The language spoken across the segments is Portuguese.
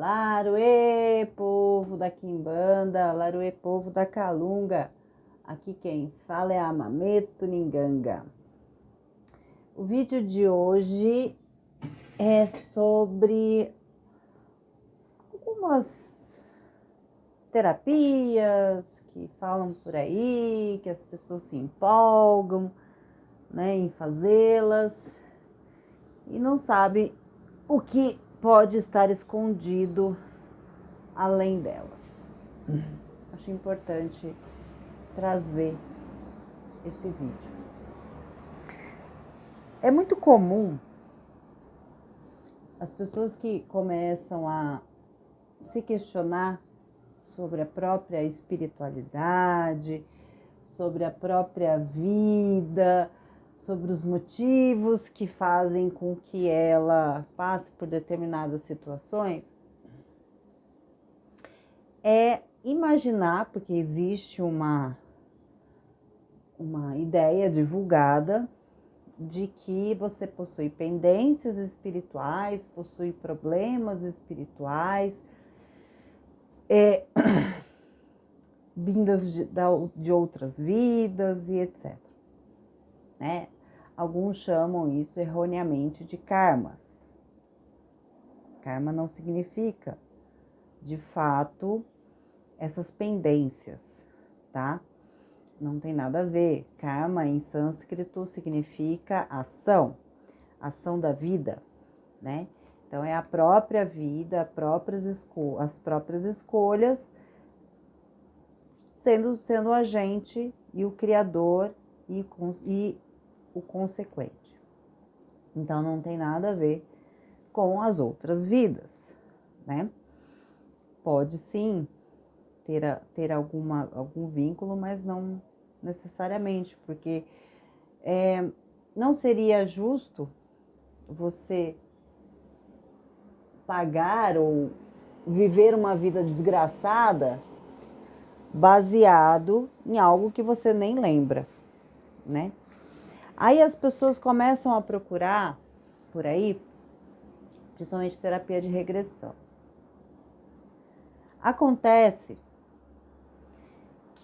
Laruê, povo da Quimbanda, Laruê, povo da Calunga. Aqui quem fala é a Mameto Ninganga. O vídeo de hoje é sobre algumas terapias que falam por aí, que as pessoas se empolgam, né, em fazê-las e não sabem o que pode estar escondido além delas. Acho importante trazer esse vídeo. É muito comum as pessoas que começam a se questionar sobre a própria espiritualidade, sobre a própria vida, sobre os motivos que fazem com que ela passe por determinadas situações, é imaginar, porque existe uma ideia divulgada de que você possui pendências espirituais, possui problemas espirituais, vindas de outras vidas e etc. Né? Alguns chamam isso erroneamente de karmas. Karma não significa, de fato, essas pendências, tá? Não tem nada a ver. Karma em sânscrito significa ação, ação da vida, né? Então é a própria vida, as próprias escolhas, sendo o agente e o criador e o consequente. Então não tem nada a ver com as outras vidas, né? Pode sim ter algum vínculo, mas não necessariamente, porque não seria justo você pagar ou viver uma vida desgraçada baseado em algo que você nem lembra, né? Aí as pessoas começam a procurar por aí, principalmente terapia de regressão. Acontece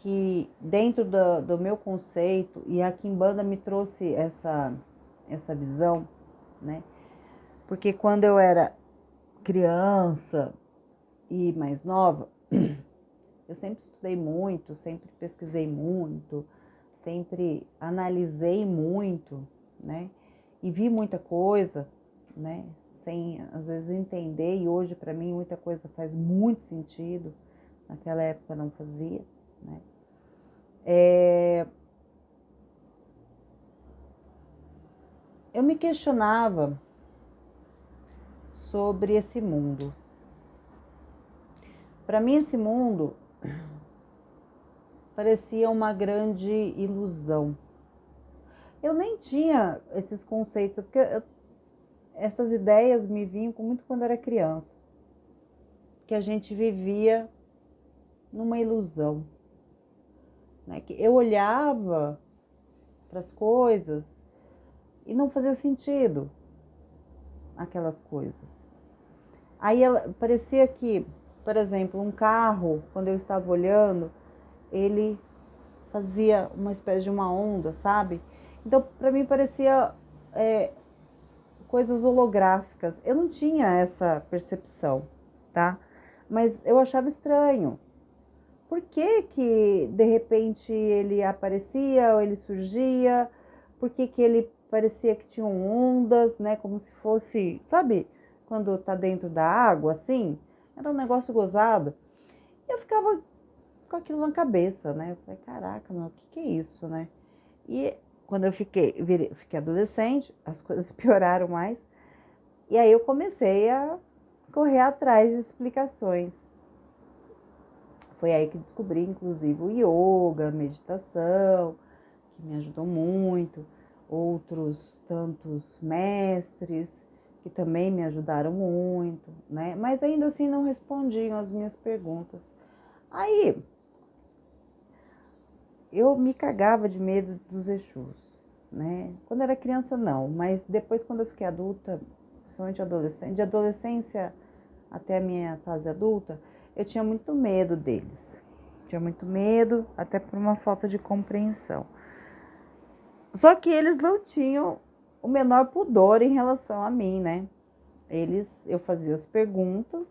que dentro do meu conceito, e a Quimbanda me trouxe essa visão, né? Porque quando eu era criança e mais nova, eu sempre estudei muito, sempre pesquisei muito, sempre analisei muito, né? E vi muita coisa, né? Sem às vezes entender, e hoje para mim muita coisa faz muito sentido, naquela época não fazia, né? Eu me questionava sobre esse mundo. Para mim esse mundo parecia uma grande ilusão. Eu nem tinha esses conceitos, porque essas ideias me vinham muito quando era criança, que a gente vivia numa ilusão, né? Que eu olhava para as coisas e não fazia sentido aquelas coisas. Aí parecia que, por exemplo, um carro, quando eu estava olhando, ele fazia uma espécie de uma onda, sabe? Então, para mim parecia coisas holográficas. Eu não tinha essa percepção, tá? Mas eu achava estranho. Por que que de repente ele aparecia ou ele surgia? Por que que ele parecia que tinham ondas, né? Como se fosse, sabe? Quando tá dentro da água, assim. Era um negócio gozado. E eu ficava com aquilo na cabeça, né? Eu falei, caraca, meu, o que é isso, né? E quando eu fiquei adolescente, as coisas pioraram mais. E aí eu comecei a correr atrás de explicações. Foi aí que descobri, inclusive, o yoga, a meditação, que me ajudou muito. Outros tantos mestres que também me ajudaram muito, né? Mas ainda assim não respondiam as minhas perguntas. Aí eu me cagava de medo dos Exus, né? Quando era criança não, mas depois quando eu fiquei adulta, principalmente adolescente, de adolescência até a minha fase adulta, eu tinha muito medo deles. Tinha muito medo, até por uma falta de compreensão. Só que eles não tinham o menor pudor em relação a mim, né? Eu fazia as perguntas,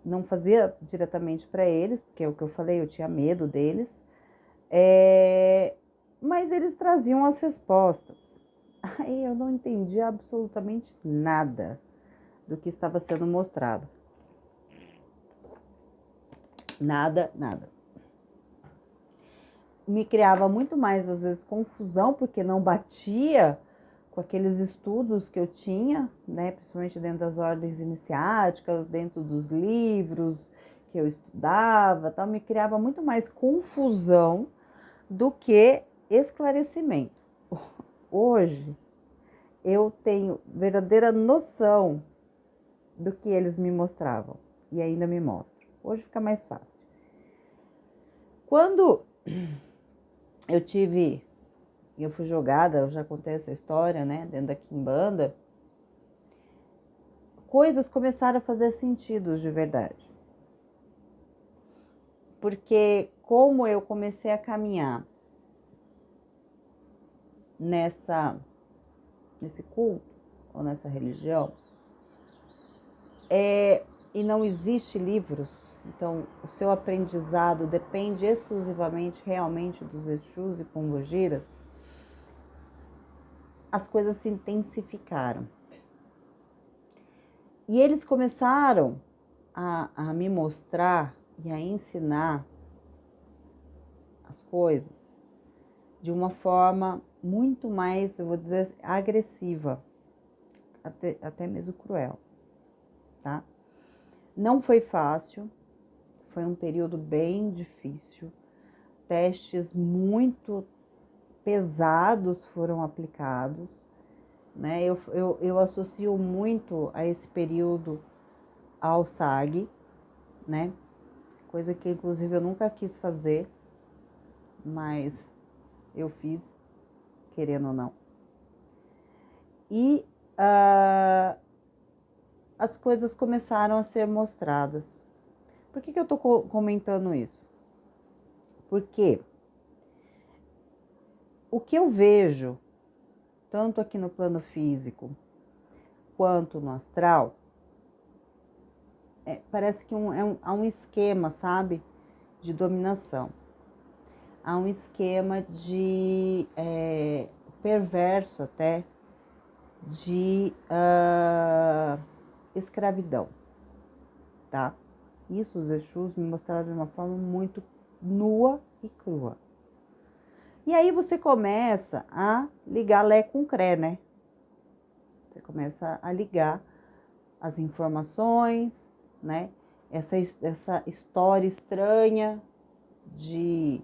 não fazia diretamente para eles, porque é o que eu falei, eu tinha medo deles, mas eles traziam as respostas. Aí eu não entendia absolutamente nada do que estava sendo mostrado. Nada, nada. Me criava muito mais, às vezes, confusão, porque não batia com aqueles estudos que eu tinha, né, principalmente dentro das ordens iniciáticas, dentro dos livros que eu estudava, tal, me criava muito mais confusão do que esclarecimento. Hoje, eu tenho verdadeira noção do que eles me mostravam e ainda me mostram. Hoje fica mais fácil. Quando eu fui jogada, eu já contei essa história, né, dentro da Quimbanda, coisas começaram a fazer sentido de verdade. Porque como eu comecei a caminhar nesse culto, ou nessa religião, e não existe livros, então o seu aprendizado depende exclusivamente, realmente, dos Exus e Pombogiras, as coisas se intensificaram. E eles começaram a me mostrar e a ensinar as coisas de uma forma muito mais, eu vou dizer, agressiva, até mesmo cruel, tá? Não foi fácil, foi um período bem difícil, testes muito pesados foram aplicados, né? Eu associo muito a esse período ao SAG, né? Coisa que inclusive eu nunca quis fazer, mas eu fiz, querendo ou não. E as coisas começaram a ser mostradas. Por que eu tô comentando isso? Porque o que eu vejo, tanto aqui no plano físico quanto no astral, parece que há um esquema, sabe, de dominação. Há um esquema de perverso até, de escravidão, tá? Isso os Exus me mostraram de uma forma muito nua e crua. E aí você começa a ligar Lé com Cré, né? Você começa a ligar as informações, né? Essa história estranha de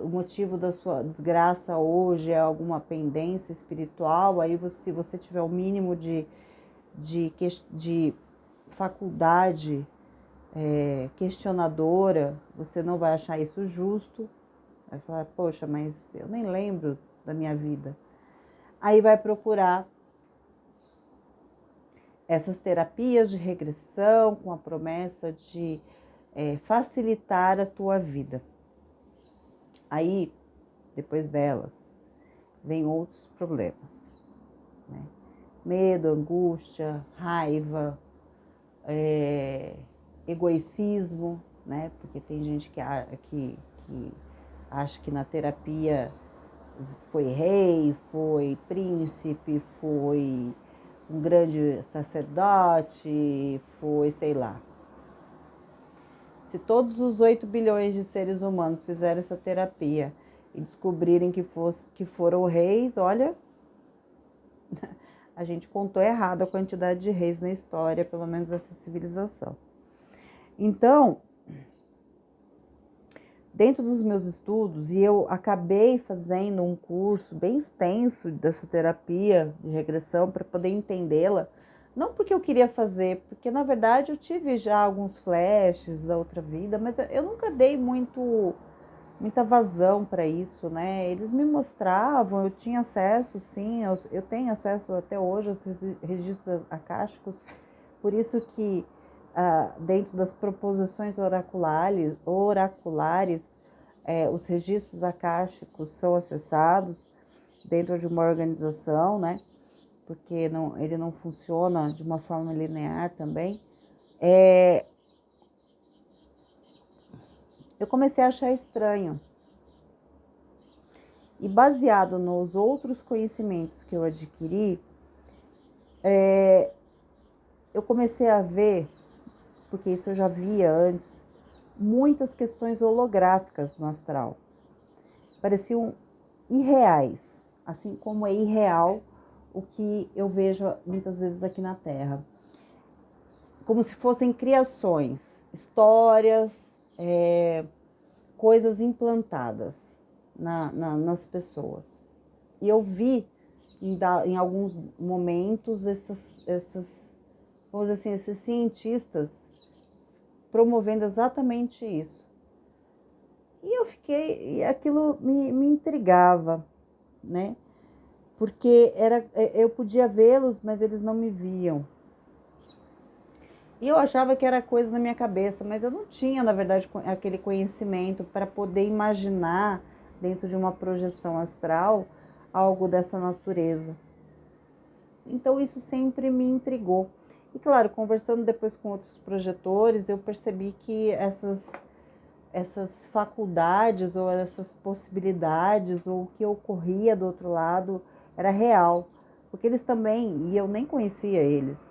o motivo da sua desgraça hoje é alguma pendência espiritual. Aí se você tiver o mínimo de faculdade questionadora, você não vai achar isso justo. Vai falar, poxa, mas eu nem lembro da minha vida. Aí vai procurar essas terapias de regressão com a promessa de facilitar a tua vida. Aí, depois delas, vem outros problemas, né? Medo, angústia, raiva, egoicismo, né? Porque tem gente que acha que na terapia foi rei, foi príncipe, foi um grande sacerdote, foi, sei lá. Se todos os 8 bilhões de seres humanos fizerem essa terapia e descobrirem que foram reis, olha, a gente contou errado a quantidade de reis na história, pelo menos dessa civilização. Então, dentro dos meus estudos, e eu acabei fazendo um curso bem extenso dessa terapia de regressão para poder entendê-la, não porque eu queria fazer, porque na verdade eu tive já alguns flashes da outra vida, mas eu nunca dei muita vazão para isso, né? Eles me mostravam, eu tinha acesso, sim, eu tenho acesso até hoje aos registros acásticos Por isso que dentro das proposições oraculares os registros akáshicos são acessados dentro de uma organização, né? Porque ele não funciona de uma forma linear também. Eu comecei a achar estranho. E baseado nos outros conhecimentos que eu adquiri, eu comecei a ver, porque isso eu já via antes, muitas questões holográficas no astral. Pareciam irreais, assim como é irreal o que eu vejo muitas vezes aqui na Terra. Como se fossem criações, histórias, coisas implantadas nas pessoas. E eu vi em alguns momentos vamos dizer assim, esses cientistas promovendo exatamente isso. E aquilo me intrigava, né? Porque eu podia vê-los, mas eles não me viam. E eu achava que era coisa na minha cabeça, mas eu não tinha, na verdade, aquele conhecimento para poder imaginar, dentro de uma projeção astral, algo dessa natureza. Então isso sempre me intrigou. E claro, conversando depois com outros projetores, eu percebi que essas faculdades ou essas possibilidades ou o que ocorria do outro lado era real. Porque eles também, e eu nem conhecia eles,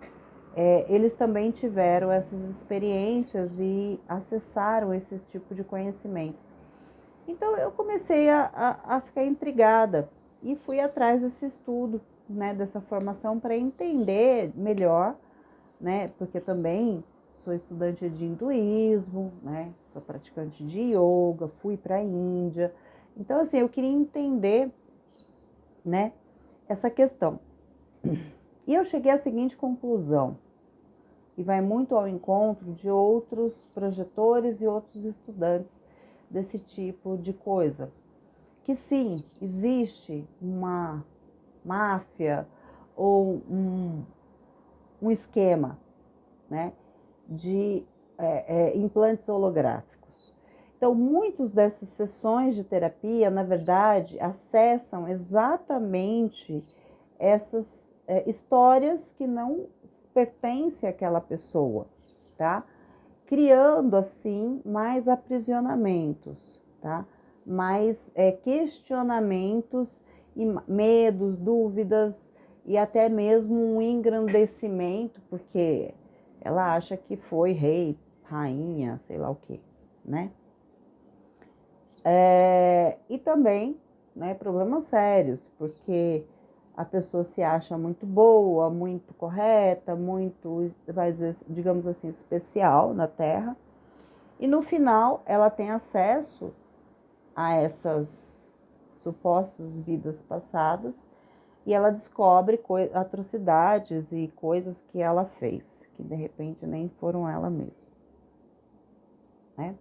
eles também tiveram essas experiências e acessaram esse tipo de conhecimento. Então eu comecei a ficar intrigada e fui atrás desse estudo, né, dessa formação para entender melhor, né, porque também sou estudante de hinduísmo, né, sou praticante de yoga, fui para a Índia. Então assim, eu queria entender, né, essa questão. E eu cheguei à seguinte conclusão, e vai muito ao encontro de outros projetores e outros estudantes desse tipo de coisa. Que sim, existe uma máfia ou um esquema, né, de implantes holográficos. Então, muitas dessas sessões de terapia, na verdade, acessam exatamente essas histórias que não pertencem àquela pessoa, tá? Criando, assim, mais aprisionamentos, tá? Mais questionamentos, e medos, dúvidas e até mesmo um engrandecimento, porque ela acha que foi rei, rainha, sei lá o que, né? E também, né, problemas sérios, porque a pessoa se acha muito boa, muito correta, muito, vai dizer, digamos assim, especial na Terra. E no final ela tem acesso a essas supostas vidas passadas e ela descobre atrocidades e coisas que ela fez, que de repente nem foram ela mesma, né?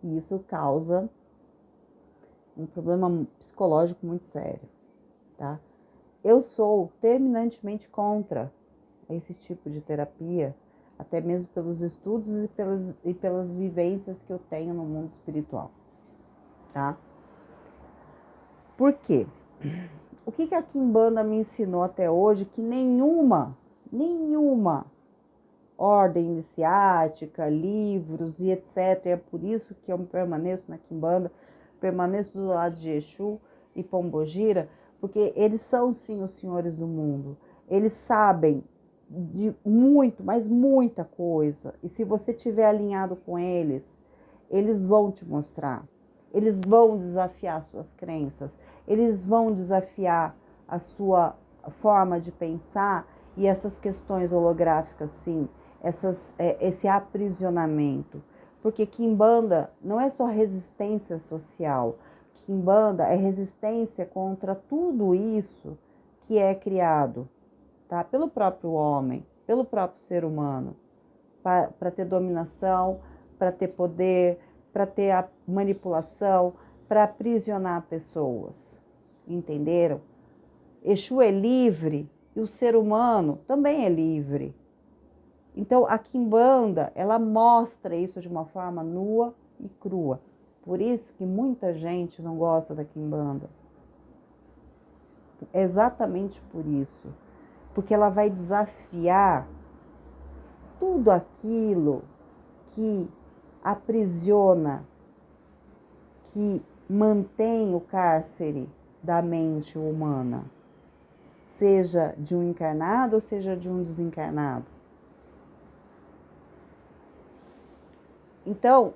E isso causa um problema psicológico muito sério, tá? Eu sou terminantemente contra esse tipo de terapia, até mesmo pelos estudos e pelas vivências que eu tenho no mundo espiritual, tá? Por quê? O que a Quimbanda me ensinou até hoje que nenhuma ordem iniciática, livros e etc. É por isso que eu permaneço na Quimbanda, permaneço do lado de Exu e Pombogira, porque eles são sim os senhores do mundo. Eles sabem de muito, mas muita coisa. E se você estiver alinhado com eles, eles vão te mostrar. Eles vão desafiar suas crenças. Eles vão desafiar a sua forma de pensar e essas questões holográficas, sim. Esse aprisionamento. Porque Quimbanda não é só resistência social. Quimbanda é resistência contra tudo isso que é criado, tá? Pelo próprio homem, pelo próprio ser humano, para ter dominação, para ter poder, para ter a manipulação, para aprisionar pessoas. Entenderam? Exu é livre e o ser humano também é livre. Então, a Quimbanda, ela mostra isso de uma forma nua e crua. Por isso que muita gente não gosta da Quimbanda. Exatamente por isso. Porque ela vai desafiar tudo aquilo que aprisiona, que mantém o cárcere da mente humana, seja de um encarnado ou seja de um desencarnado. Então,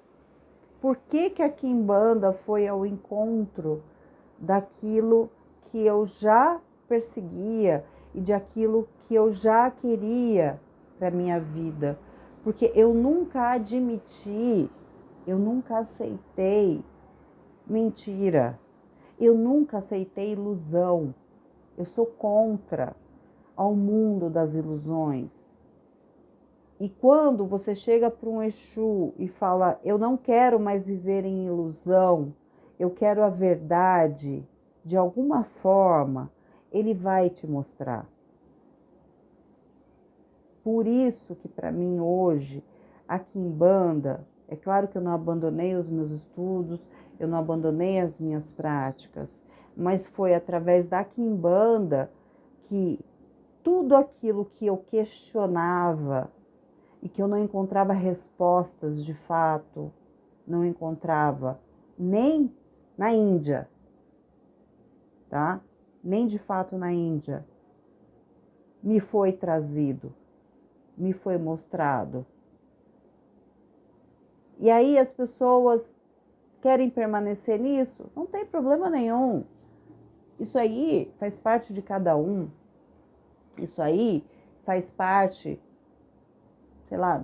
por que a Quimbanda foi ao encontro daquilo que eu já perseguia e de aquilo que eu já queria para minha vida? Porque eu nunca admiti, eu nunca aceitei mentira, eu nunca aceitei ilusão. Eu sou contra ao mundo das ilusões. E quando você chega para um Exu e fala, eu não quero mais viver em ilusão, eu quero a verdade, de alguma forma, ele vai te mostrar. Por isso que para mim hoje, a Quimbanda, é claro que eu não abandonei os meus estudos, eu não abandonei as minhas práticas, mas foi através da Quimbanda que tudo aquilo que eu questionava e que eu não encontrava respostas de fato, não encontrava nem na Índia, tá? Nem de fato na Índia, me foi trazido, me foi mostrado. E aí as pessoas querem permanecer nisso? Não tem problema nenhum. Isso aí faz parte de cada um. Isso aí faz parte, sei lá,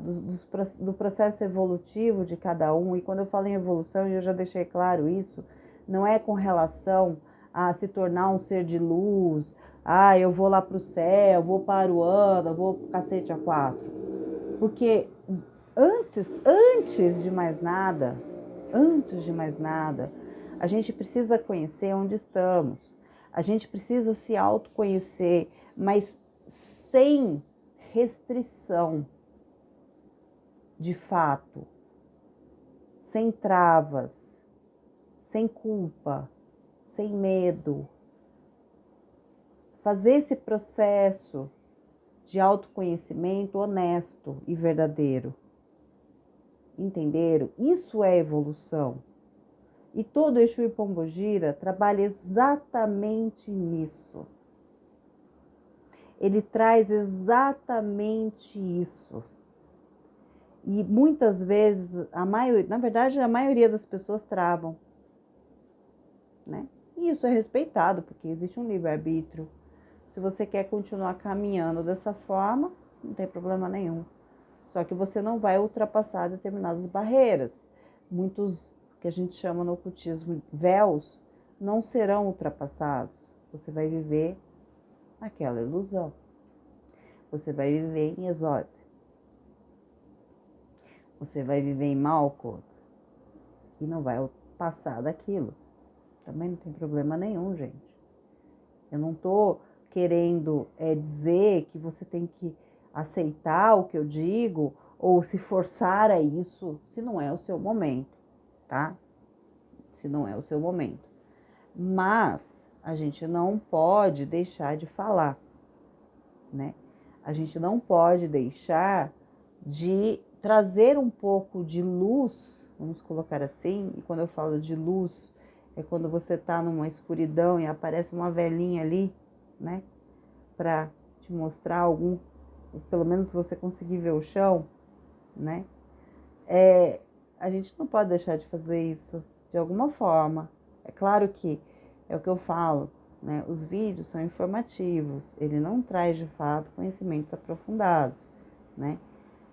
do processo evolutivo de cada um. E quando eu falo em evolução, eu já deixei claro isso, não é com relação a se tornar um ser de luz, eu vou lá para o céu, vou para o Aruanda, vou para o cacete a quatro. Porque antes de mais nada, a gente precisa conhecer onde estamos. A gente precisa se autoconhecer, mas sem restrição, de fato, sem travas, sem culpa, sem medo. Fazer esse processo de autoconhecimento honesto e verdadeiro. Entenderam? Isso é evolução. E todo Exu e Pombogira trabalha exatamente nisso. Ele traz exatamente isso. E muitas vezes, na verdade, a maioria das pessoas travam, né? E isso é respeitado, porque existe um livre-arbítrio. Se você quer continuar caminhando dessa forma, não tem problema nenhum. Só que você não vai ultrapassar determinadas barreiras. Muitos, que a gente chama no ocultismo, véus, não serão ultrapassados. Você vai viver naquela ilusão. Você vai viver em Exódia. Você vai viver em Malkuth. E não vai passar daquilo. Também não tem problema nenhum, gente. Eu não estou querendo dizer que você tem que aceitar o que eu digo ou se forçar a isso se não é o seu momento, tá? Se não é o seu momento. Mas a gente não pode deixar de falar, né? A gente não pode deixar de trazer um pouco de luz, vamos colocar assim, e quando eu falo de luz, é quando você está numa escuridão e aparece uma velhinha ali, né? Para te mostrar algum, pelo menos você conseguir ver o chão, né? A gente não pode deixar de fazer isso de alguma forma. É claro que é o que eu falo, né? Os vídeos são informativos, ele não traz de fato conhecimentos aprofundados, né?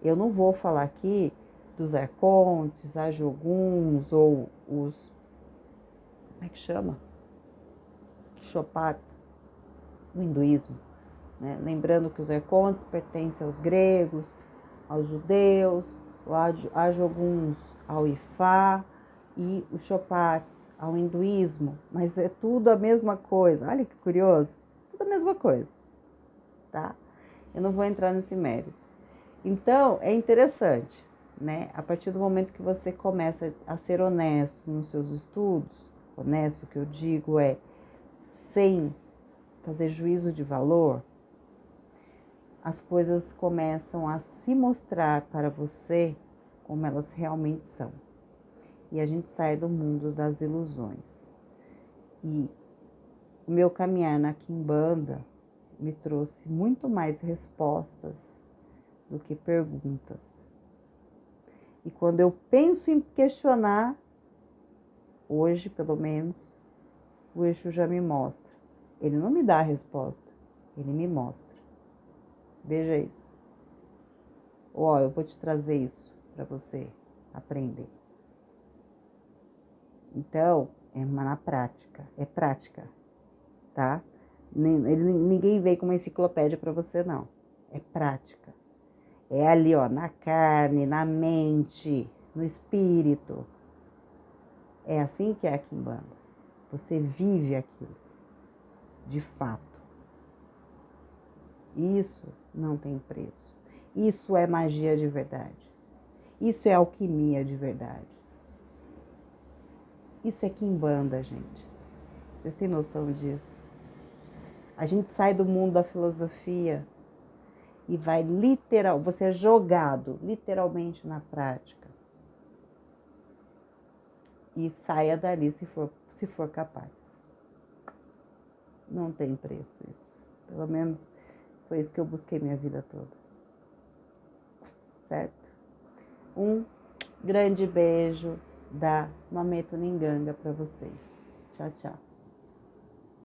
Eu não vou falar aqui dos arcontes, ajoguns ou os, como é que chama? Chopats, do hinduísmo, né? Lembrando que os arcontes pertencem aos gregos, aos judeus, os ajoguns ao Ifá e os chopats ao hinduísmo, mas é tudo a mesma coisa. Olha que curioso, tudo a mesma coisa, tá? Eu não vou entrar nesse mérito. Então, é interessante, né? A partir do momento que você começa a ser honesto nos seus estudos, honesto que eu digo é sem fazer juízo de valor, as coisas começam a se mostrar para você como elas realmente são. E a gente sai do mundo das ilusões. E o meu caminhar na Quimbanda me trouxe muito mais respostas do que perguntas. E quando eu penso em questionar, hoje pelo menos, o Exu já me mostra. Ele não me dá a resposta, ele me mostra. Veja isso. Ó, eu vou te trazer isso para você aprender. Então, é na prática, é prática, tá? Ninguém veio com uma enciclopédia para você, não. É prática. É ali, ó, na carne, na mente, no espírito. É assim que é a Quimbanda. Você vive aquilo, de fato. Isso não tem preço. Isso é magia de verdade. Isso é alquimia de verdade. Isso é Quimbanda, gente. Vocês têm noção disso? A gente sai do mundo da filosofia e vai você é jogado literalmente na prática. E saia dali se for capaz. Não tem preço isso. Pelo menos foi isso que eu busquei minha vida toda. Certo? Um grande beijo da Mameto Ninganga para vocês. Tchau, tchau.